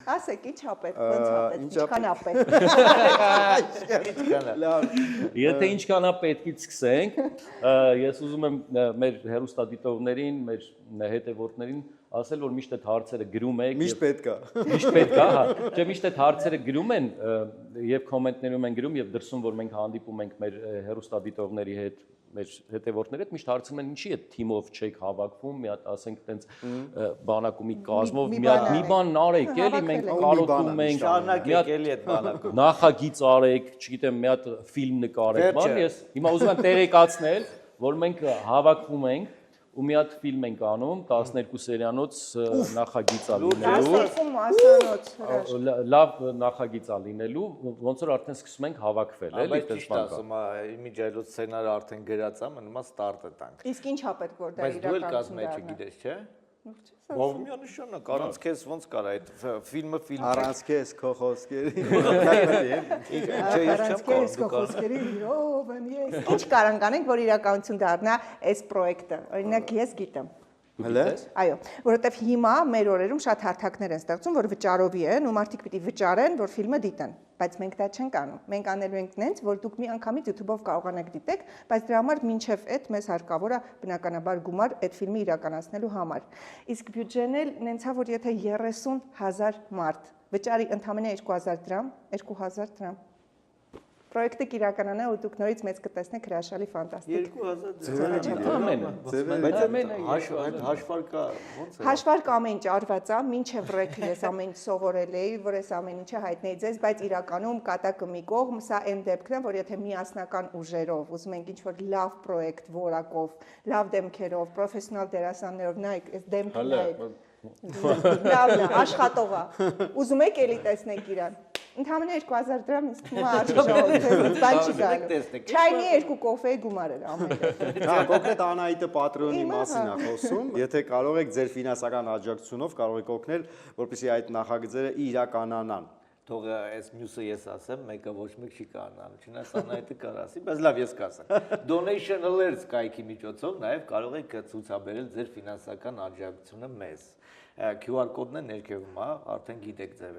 Ասեք, ի՞նչ ապետ, ոնց ապետ, ինչքան ապետ։ Եթե ինչքան է պետքից սկսենք, ես ուզում եմ մեր հեռուստադիտողներին, մեր հետևորդներին ասել, որ միշտ այդ հարցերը գրում եք։ Միշտ պետք է։ Միշտ պետք է, հա։ Չէ, միշտ այդ հարցերը գրում են եւ կոմենտներում են գրում եւ դրսում որ մենք հանդիպում ենք մեր հեռուստադիտողների հետ, մեր հետևորդների հետ, միշտ հարցնում են ինչի է թիմով չեք հավաքվում, մի հատ ասենք տենց բանակումի կազմով, մի հատ մի բան արեք, էլի մենք կարոտում ենք, շարունակեք էլի այդ բանակում։ նախագիծ արեք, չգիտեմ, մի հատ ֆիլմ նկարեք, բան, ես հիմա ուզում եմ տեղեկացնել, որ մենք հավաքվում ենք ու մի հատ ֆիլմ ենք անում 12 սերիանոց նախագիծ ա լինելու 12 մասանոց լավ նախագիծ ա լինելու ոնց որ արդեն սկսում ենք հավաքվել էլի այդպես բան կա ասում է իմիջայլոց սցենարը արդեն գրած ա մնում է ստարտը տանք իսկ ինչ ա պետք որ դա բայց դու էլ իրականություն կազմեի չգիտես չէ ով միանշանակ առանց քեզ ոնց կարա այդ ֆիլմը Առանց քեզ քո խոսքերի։ խոսքերի ով եմ ես ինչ կարանք անենք որ իրականություն դառնա այս պրոյեկտը օրինակ ես գիտեմ Հələ։ Այո, որովհետև հիմա մեր օրերում շատ հարթակներ են ստեղծում, որ վճարովի են ու մարդիկ պիտի վճարեն, որ ֆիլմը դիտեն, բայց մենք դա չենք անում։ Մենք անելու ենք նենց, որ դուք մի անգամից YouTube-ով կարողանաք դիտեք, բայց դրա համար մինչև այդ մեզ հարկավոր է բնականաբար գումար այդ ֆիլմը իրականացնելու համար։ Իսկ բյուջեն էլ նենց է, որ եթե 30,000 մարդ վճարի ընդամենը 2000 դրամ, 2000 դրամ Պրոյեկտը կիրականանա ու դուք նորից մեծ կտեսնեք հրաշալի ֆանտաստիկ 2000 բայց հաշվարկա ոնց է Հաշվարկ ամեն ինչ արված է, մինչև ռեկ ես ամեն ինչ սովորել էի, որ ես ամեն ինչը հայտնեի ձեզ, բայց իրականում կատակը մի կողմ, սա այն դեպքն է, որ եթե միասնական ուժերով ուզում ենք ինչ-որ լավ պրոյեկտ որակով, լավ դեմքերով, պրոֆեսիոնալ դերասաններով, նայեք, այս դեմքը նայեք։ Լավն է, աշխատող է։ Ուզում եք էլի տեսնեք իրան։ Ընդհանրապես 2000 դրամ ինձ թվում է արժանացել, բան չի գալու։ Չայնի 2 կոֆեի գումար էր ամեն դեպքում։ Հա, կոնկրետ Անահիտը պատրոնի մասին է խոսում։ Եթե կարող եք ձեր ֆինանսական աջակցությունով կարող եք օգնել, որպեսզի այդ նախագծերը իրականանան։ թող այս մյուսը ես ասեմ, մեկը ոչ մեկ չի կարողանալ, չնայած Անահիտը կարող ասի, բայց լավ ես կասեմ։ Donation Alerts կայքի միջոցով նաև կարող եք ցուցաբերել ձեր ֆինանսական աջակցությունը մեզ։ QR կոդն է ներքևում, արդեն գիտեք ձևերը։